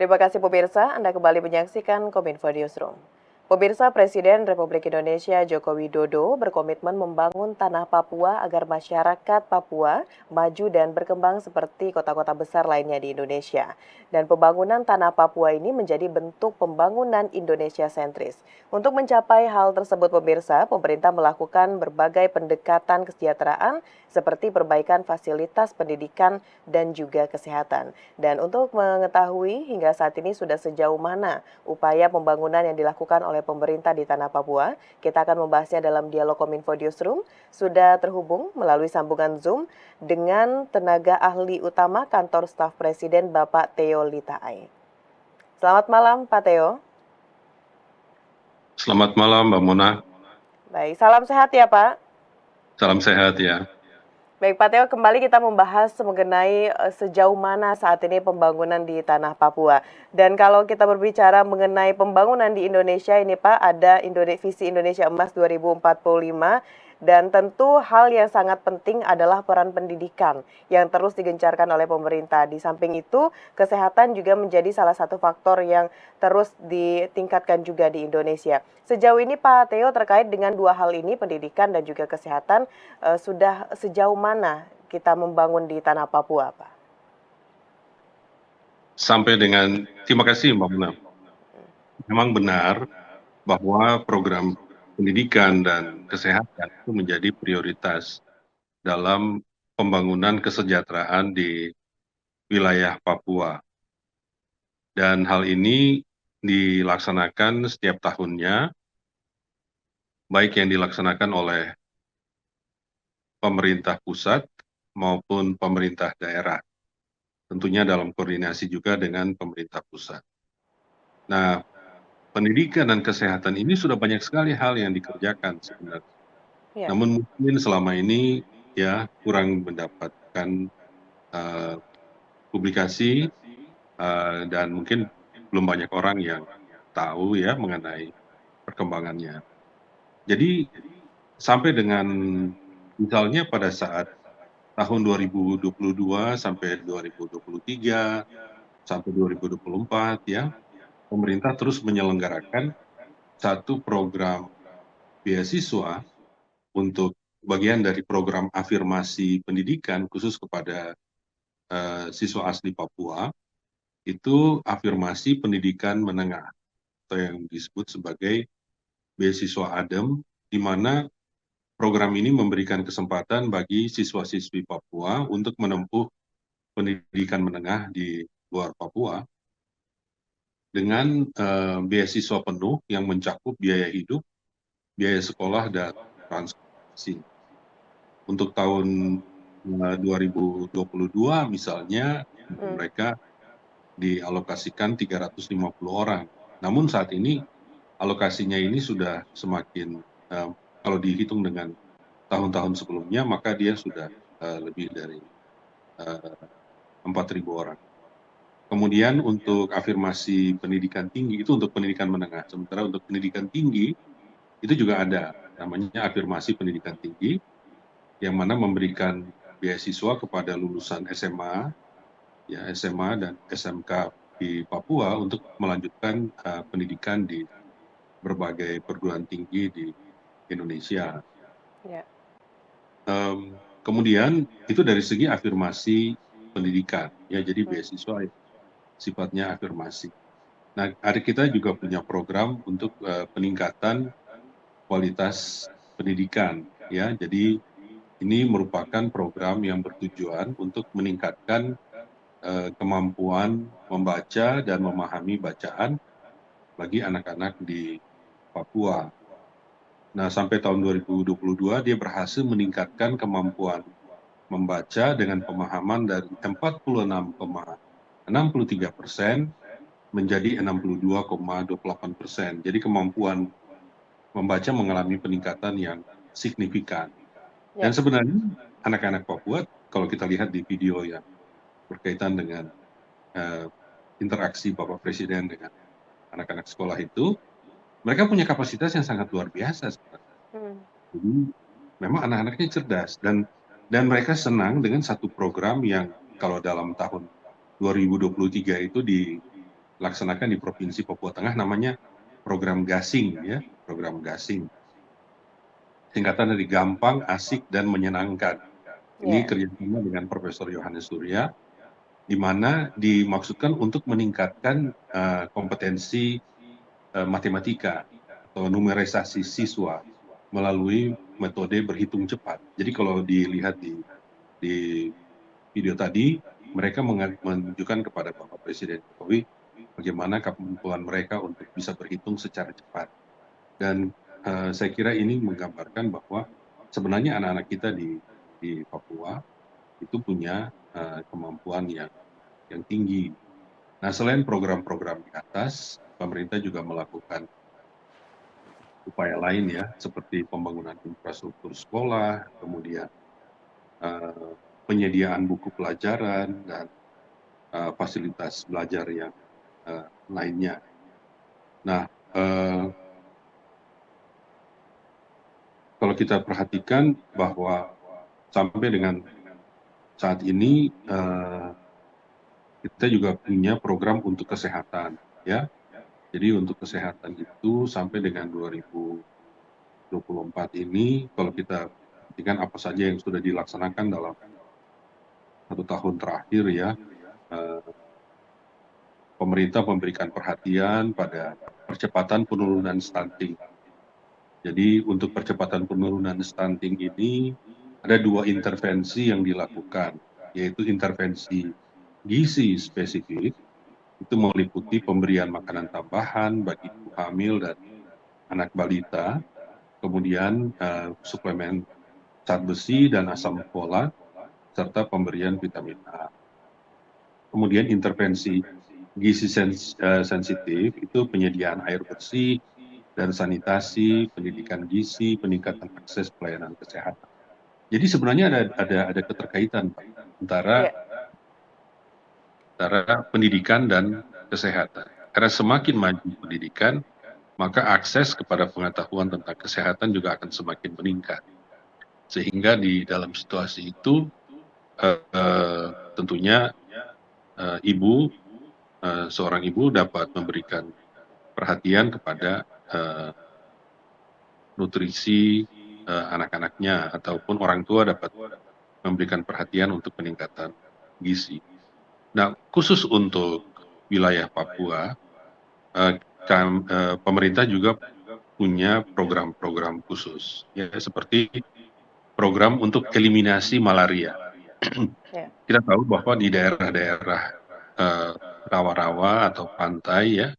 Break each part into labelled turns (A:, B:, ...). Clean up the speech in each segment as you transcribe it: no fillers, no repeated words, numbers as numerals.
A: Terima kasih pemirsa, Anda kembali menyaksikan Kominfo Newsroom. Pemirsa, Presiden Republik Indonesia Joko Widodo berkomitmen membangun tanah Papua agar masyarakat Papua maju dan berkembang seperti kota-kota besar lainnya di Indonesia. Dan pembangunan tanah Papua ini menjadi bentuk pembangunan Indonesia sentris. Untuk mencapai hal tersebut pemirsa, pemerintah melakukan berbagai pendekatan kesejahteraan seperti perbaikan fasilitas pendidikan dan juga kesehatan. Dan untuk mengetahui hingga saat ini sudah sejauh mana upaya pembangunan yang dilakukan oleh pemerintah di Tanah Papua, kita akan membahasnya dalam dialog Kominfo Newsroom. Sudah terhubung melalui sambungan Zoom dengan tenaga ahli utama Kantor Staf Presiden Bapak Theo Litaai. Selamat malam Pak Theo.
B: Selamat malam Mbak Mona.
A: Baik, salam sehat ya Pak.
B: Salam sehat ya.
A: Baik Pak Theo, kembali kita membahas mengenai sejauh mana saat ini pembangunan di Tanah Papua. Dan kalau kita berbicara mengenai pembangunan di Indonesia ini Pak, ada Visi Indonesia Emas 2045. Dan tentu hal yang sangat penting adalah peran pendidikan yang terus digencarkan oleh pemerintah. Di samping itu, kesehatan juga menjadi salah satu faktor yang terus ditingkatkan juga di Indonesia. Sejauh ini Pak Theo terkait dengan dua hal ini, pendidikan dan juga kesehatan, sudah sejauh mana kita membangun di Tanah Papua, Pak?
B: Terima kasih Mbak Mona. Memang benar bahwa program pendidikan dan kesehatan itu menjadi prioritas dalam pembangunan kesejahteraan di wilayah Papua. Dan hal ini dilaksanakan setiap tahunnya, baik yang dilaksanakan oleh pemerintah pusat maupun pemerintah daerah. Tentunya dalam koordinasi juga dengan pemerintah pusat. Nah, pendidikan dan kesehatan ini sudah banyak sekali hal yang dikerjakan sebenarnya.
A: Ya.
B: Namun mungkin selama ini ya kurang mendapatkan publikasi dan mungkin belum banyak orang yang tahu ya mengenai perkembangannya. Jadi sampai dengan misalnya pada saat tahun 2022 sampai 2023 sampai 2024 ya, pemerintah terus menyelenggarakan satu program beasiswa untuk bagian dari program afirmasi pendidikan khusus kepada siswa asli Papua, itu afirmasi pendidikan menengah atau yang disebut sebagai beasiswa ADEM, di mana program ini memberikan kesempatan bagi siswa-siswi Papua untuk menempuh pendidikan menengah di luar Papua dengan beasiswa penuh yang mencakup biaya hidup, biaya sekolah, dan transportasi. Untuk tahun 2022 misalnya, mereka dialokasikan 350 orang. Namun saat ini alokasinya ini sudah semakin, kalau dihitung dengan tahun-tahun sebelumnya, maka dia sudah lebih dari 4.000 orang. Kemudian untuk afirmasi pendidikan tinggi, itu untuk pendidikan menengah. Sementara untuk pendidikan tinggi, itu juga ada, namanya afirmasi pendidikan tinggi, yang mana memberikan beasiswa kepada lulusan SMA, ya SMA dan SMK di Papua untuk melanjutkan pendidikan di berbagai perguruan tinggi di Indonesia.
A: Ya.
B: Kemudian itu dari segi afirmasi pendidikan, ya jadi beasiswa sifatnya afirmasi. Nah, ada kita juga punya program untuk peningkatan kualitas pendidikan, ya. Jadi ini merupakan program yang bertujuan untuk meningkatkan kemampuan membaca dan memahami bacaan bagi anak-anak di Papua. Nah, sampai tahun 2022 dia berhasil meningkatkan kemampuan membaca dengan pemahaman dari 46,63% menjadi 62,28%. Jadi kemampuan membaca mengalami peningkatan yang signifikan. Dan sebenarnya anak-anak Papua, kalau kita lihat di video yang berkaitan dengan interaksi Bapak Presiden dengan anak-anak sekolah itu, mereka punya kapasitas yang sangat luar biasa sebenarnya. Jadi memang anak-anaknya cerdas dan mereka senang dengan satu program yang kalau dalam tahun 2023 itu laksanakan di Provinsi Papua Tengah namanya program gasing ya, program gasing. Singkatan dari gampang, asik, dan menyenangkan. Ini
A: Ya.
B: kerjasama dengan Profesor Yohanes Surya, di mana dimaksudkan untuk meningkatkan kompetensi matematika atau numerisasi siswa melalui metode berhitung cepat. Jadi kalau dilihat di video tadi, mereka menunjukkan kepada Bapak Presiden Jokowi bagaimana kemampuan mereka untuk bisa berhitung secara cepat. Dan saya kira ini menggambarkan bahwa sebenarnya anak-anak kita di Papua itu punya kemampuan yang tinggi. Nah, selain program-program di atas, pemerintah juga melakukan upaya lain ya, seperti pembangunan infrastruktur sekolah, kemudian penyediaan buku pelajaran dan fasilitas belajar yang lainnya. Nah, kalau kita perhatikan bahwa sampai dengan saat ini kita juga punya program untuk kesehatan, ya. Jadi untuk kesehatan itu sampai dengan 2024 ini, kalau kita perhatikan apa saja yang sudah dilaksanakan dalam 1 tahun terakhir ya, pemerintah memberikan perhatian pada percepatan penurunan stunting. Jadi untuk percepatan penurunan stunting ini ada 2 intervensi yang dilakukan, yaitu intervensi gizi spesifik, itu meliputi pemberian makanan tambahan bagi ibu hamil dan anak balita, kemudian suplemen zat besi dan asam folat, serta pemberian vitamin A. Kemudian intervensi gizi sensitif itu penyediaan air bersih dan sanitasi, pendidikan gizi, peningkatan akses pelayanan kesehatan. Jadi sebenarnya ada keterkaitan Pak, antara
A: Ya.
B: pendidikan dan kesehatan. Karena semakin maju pendidikan, maka akses kepada pengetahuan tentang kesehatan juga akan semakin meningkat. Sehingga di dalam situasi itu tentunya seorang ibu dapat memberikan perhatian kepada nutrisi anak-anaknya, ataupun orang tua dapat memberikan perhatian untuk peningkatan gizi. Nah, khusus untuk wilayah Papua, pemerintah juga punya program-program khusus, ya, seperti program untuk eliminasi malaria.
A: Ya.
B: Kita tahu bahwa di daerah-daerah rawa-rawa atau pantai ya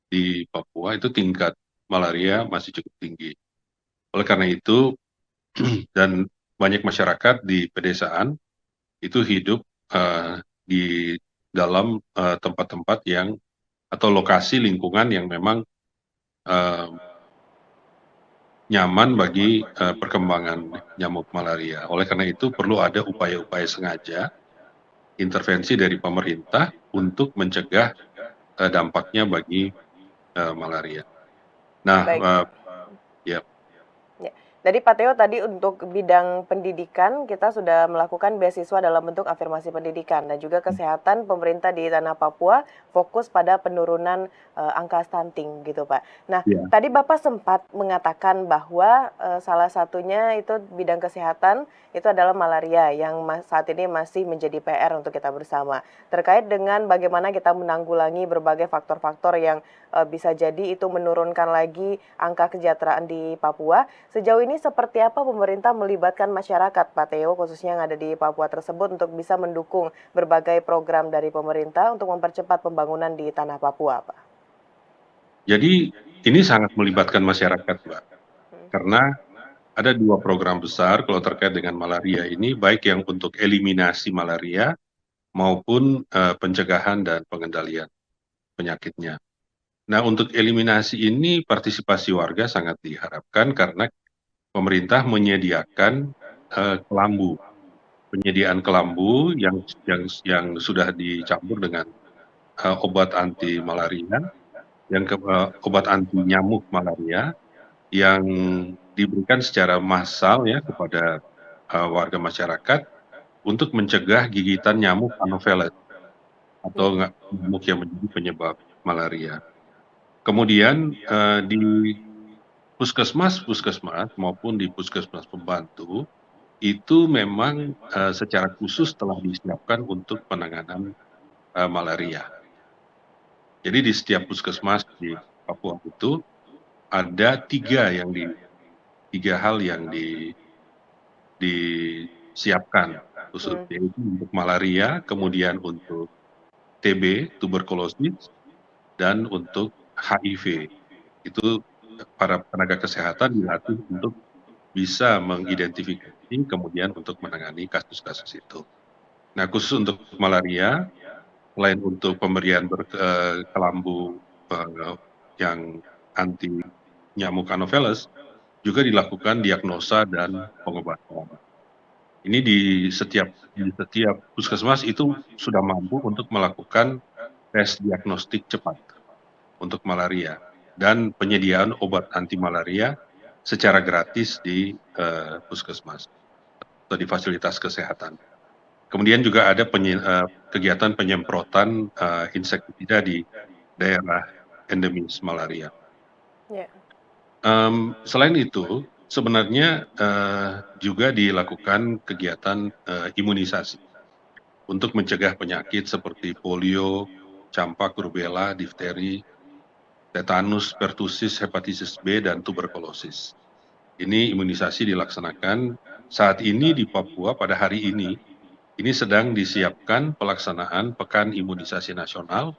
B: di Papua itu tingkat malaria masih cukup tinggi. Oleh karena itu, dan banyak masyarakat di pedesaan itu hidup di dalam tempat-tempat yang atau lokasi lingkungan yang memang nyaman bagi perkembangan nyamuk malaria. Oleh karena itu perlu ada upaya-upaya sengaja intervensi dari pemerintah untuk mencegah dampaknya bagi malaria. Nah,
A: Baik.
B: ya.
A: Ya. Jadi Pak Teo tadi untuk bidang pendidikan kita sudah melakukan beasiswa dalam bentuk afirmasi pendidikan dan juga kesehatan pemerintah di tanah Papua fokus pada penurunan angka stunting gitu Pak. Nah
B: Ya.
A: tadi Bapak sempat mengatakan bahwa salah satunya itu bidang kesehatan itu adalah malaria yang saat ini masih menjadi PR untuk kita bersama. Terkait dengan bagaimana kita menanggulangi berbagai faktor-faktor yang bisa jadi itu menurunkan lagi angka kesejahteraan di Papua. Sejauh ini seperti apa pemerintah melibatkan masyarakat, Pak Teo, khususnya yang ada di Papua tersebut untuk bisa mendukung berbagai program dari pemerintah untuk mempercepat pembangunan di tanah Papua, Pak?
B: Jadi ini sangat melibatkan masyarakat, Mbak. Karena ada 2 program besar kalau terkait dengan malaria ini, baik yang untuk eliminasi malaria maupun pencegahan dan pengendalian penyakitnya. Nah, untuk eliminasi ini partisipasi warga sangat diharapkan karena pemerintah menyediakan kelambu, penyediaan kelambu yang sudah dicampur dengan obat anti malaria, obat anti nyamuk malaria yang diberikan secara massal ya kepada warga masyarakat untuk mencegah gigitan nyamuk Anopheles atau nyamuk yang menjadi penyebab malaria. Kemudian di puskesmas maupun di puskesmas pembantu itu memang secara khusus telah disiapkan untuk penanganan malaria. Jadi di setiap puskesmas di Papua itu ada tiga hal yang disiapkan khusus, yaitu untuk malaria, kemudian untuk TB, tuberkulosis, dan untuk HIV. Itu para tenaga kesehatan dilatih untuk bisa mengidentifikasi, kemudian untuk menangani kasus-kasus itu. Nah, khusus untuk malaria, selain untuk pemberian kelambu yang anti nyamuk Anopheles, juga dilakukan diagnosa dan pengobatan. Ini di setiap puskesmas itu sudah mampu untuk melakukan tes diagnostik cepat untuk malaria dan penyediaan obat anti malaria secara gratis di puskesmas atau di fasilitas kesehatan. Kemudian juga ada kegiatan penyemprotan insektisida di daerah endemis malaria.
A: Ya.
B: Selain itu, sebenarnya juga dilakukan kegiatan imunisasi untuk mencegah penyakit seperti polio, campak, rubella, difteri, tetanus, pertusis, hepatitis B, dan tuberkulosis. Ini imunisasi dilaksanakan saat ini di Papua pada hari ini sedang disiapkan pelaksanaan Pekan Imunisasi Nasional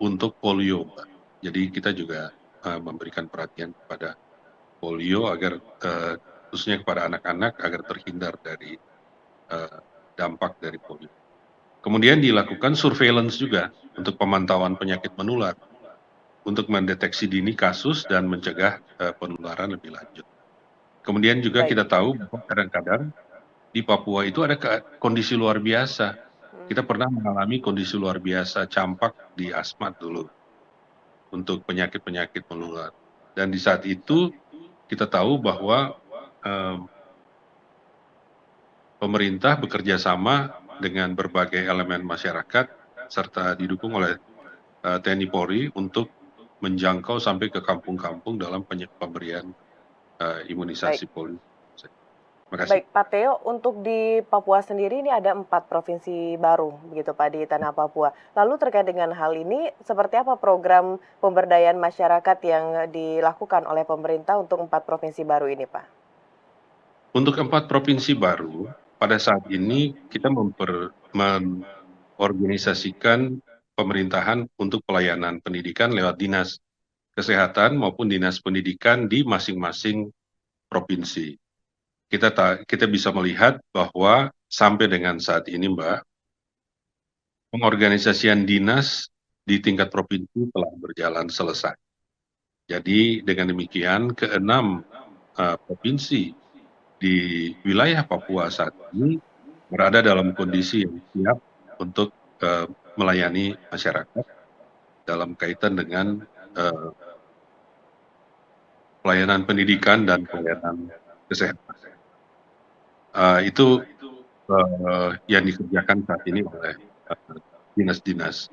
B: untuk polio. Jadi kita juga memberikan perhatian kepada polio agar khususnya kepada anak-anak agar terhindar dari dampak dari polio. Kemudian dilakukan surveillance juga untuk pemantauan penyakit menular untuk mendeteksi dini kasus dan mencegah penularan lebih lanjut. Kemudian juga kita tahu bahwa kadang-kadang di Papua itu ada kondisi luar biasa. Kita pernah mengalami kondisi luar biasa campak di Asmat dulu untuk penyakit-penyakit menular. Dan di saat itu kita tahu bahwa pemerintah bekerja sama dengan berbagai elemen masyarakat serta didukung oleh TNI Polri untuk menjangkau sampai ke kampung-kampung dalam pemberian imunisasi polio. Terima kasih.
A: Baik, Pak Teo, untuk di Papua sendiri ini ada 4 provinsi baru, begitu Pak, di tanah Papua. Lalu terkait dengan hal ini, seperti apa program pemberdayaan masyarakat yang dilakukan oleh pemerintah untuk 4 provinsi baru ini, Pak?
B: Untuk 4 provinsi baru, pada saat ini kita mengorganisasikan pemerintahan untuk pelayanan pendidikan lewat dinas kesehatan maupun dinas pendidikan di masing-masing provinsi. Kita bisa melihat bahwa sampai dengan saat ini, Mbak, pengorganisasian dinas di tingkat provinsi telah berjalan selesai. Jadi dengan demikian keenam provinsi di wilayah Papua saat ini berada dalam kondisi yang siap untuk melayani masyarakat dalam kaitan dengan pelayanan pendidikan dan pelayanan kesehatan. Itu yang dikerjakan saat ini oleh dinas-dinas.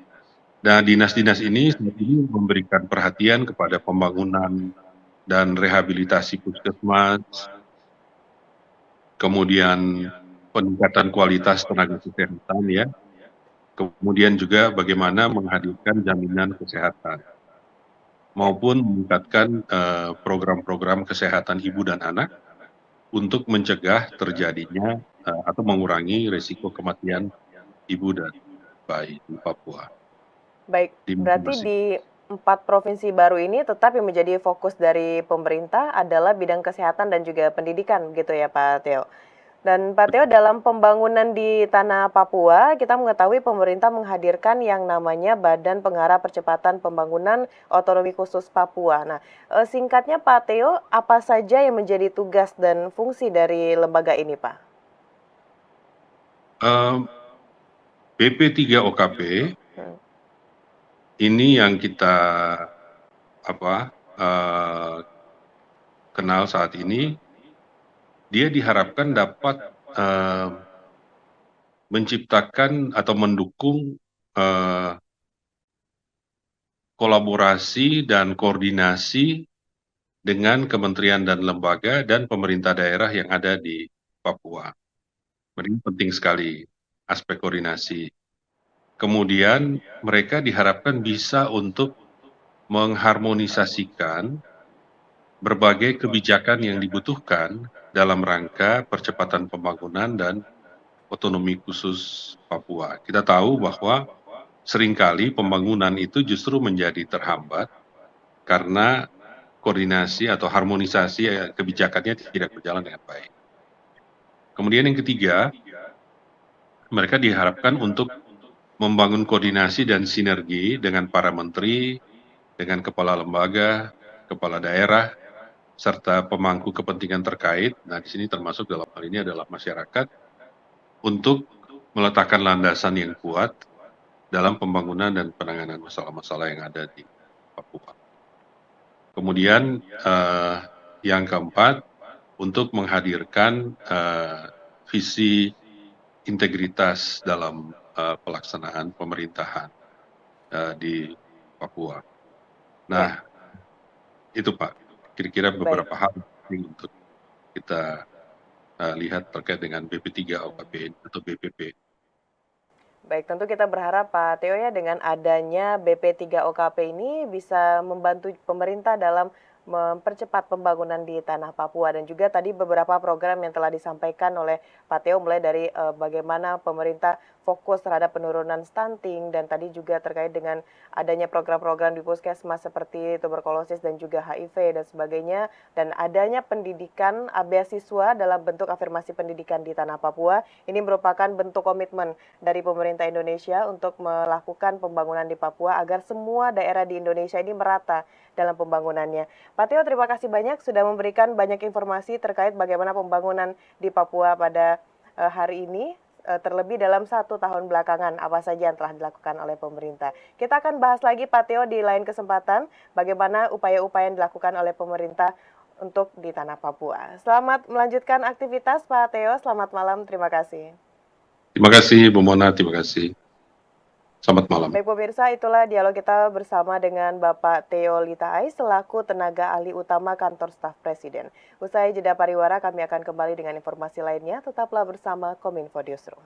B: Nah, dinas-dinas ini saat ini memberikan perhatian kepada pembangunan dan rehabilitasi puskesmas, kemudian peningkatan kualitas tenaga kesehatan ya, kemudian juga bagaimana menghadirkan jaminan kesehatan, maupun meningkatkan program-program kesehatan ibu dan anak untuk mencegah terjadinya atau mengurangi risiko kematian ibu dan bayi di Papua.
A: Baik, berarti di 4 provinsi baru ini tetap yang menjadi fokus dari pemerintah adalah bidang kesehatan dan juga pendidikan, gitu ya Pak Teo. Dan Pak Teo, dalam pembangunan di tanah Papua, kita mengetahui pemerintah menghadirkan yang namanya Badan Pengarah Percepatan Pembangunan Otonomi Khusus Papua. Nah, singkatnya Pak Teo, apa saja yang menjadi tugas dan fungsi dari lembaga ini, Pak?
B: BP3OKP ini yang kita kenal saat ini, dia diharapkan dapat menciptakan atau mendukung kolaborasi dan koordinasi dengan kementerian dan lembaga dan pemerintah daerah yang ada di Papua. Ini penting sekali aspek koordinasi. Kemudian mereka diharapkan bisa untuk mengharmonisasikan berbagai kebijakan yang dibutuhkan dalam rangka percepatan pembangunan dan otonomi khusus Papua. Kita tahu bahwa seringkali pembangunan itu justru menjadi terhambat karena koordinasi atau harmonisasi kebijakannya tidak berjalan dengan baik. Kemudian yang ketiga, mereka diharapkan untuk membangun koordinasi dan sinergi dengan para menteri, dengan kepala lembaga, kepala daerah, serta pemangku kepentingan terkait. Nah, di sini termasuk dalam hal ini adalah masyarakat, untuk meletakkan landasan yang kuat dalam pembangunan dan penanganan masalah-masalah yang ada di Papua. Kemudian yang keempat, untuk menghadirkan visi integritas dalam pelaksanaan pemerintahan di Papua. Nah, itu Pak, kira-kira beberapa hal untuk kita lihat terkait dengan BP3 OKP atau BPP.
A: Baik, tentu kita berharap Pak Teo ya dengan adanya BP3 OKP ini bisa membantu pemerintah dalam mempercepat pembangunan di tanah Papua dan juga tadi beberapa program yang telah disampaikan oleh Pak Teo mulai dari bagaimana pemerintah fokus terhadap penurunan stunting dan tadi juga terkait dengan adanya program-program di puskesmas seperti tuberkulosis dan juga HIV dan sebagainya dan adanya pendidikan beasiswa dalam bentuk afirmasi pendidikan di tanah Papua ini merupakan bentuk komitmen dari pemerintah Indonesia untuk melakukan pembangunan di Papua agar semua daerah di Indonesia ini merata dalam pembangunannya. Pak Teo, terima kasih banyak sudah memberikan banyak informasi terkait bagaimana pembangunan di Papua pada hari ini, terlebih dalam 1 tahun belakangan apa saja yang telah dilakukan oleh pemerintah. Kita akan bahas lagi Pak Teo di lain kesempatan bagaimana upaya-upaya yang dilakukan oleh pemerintah untuk di tanah Papua. Selamat melanjutkan aktivitas Pak Teo, selamat malam, terima kasih.
B: Terima kasih Bu Mona, terima kasih. Selamat malam.
A: Baik pemirsa, itulah dialog kita bersama dengan Bapak Teo Litaai selaku tenaga ahli utama kantor staf Presiden. Usai jeda pariwara kami akan kembali dengan informasi lainnya, tetaplah bersama Kominfo Newsroom.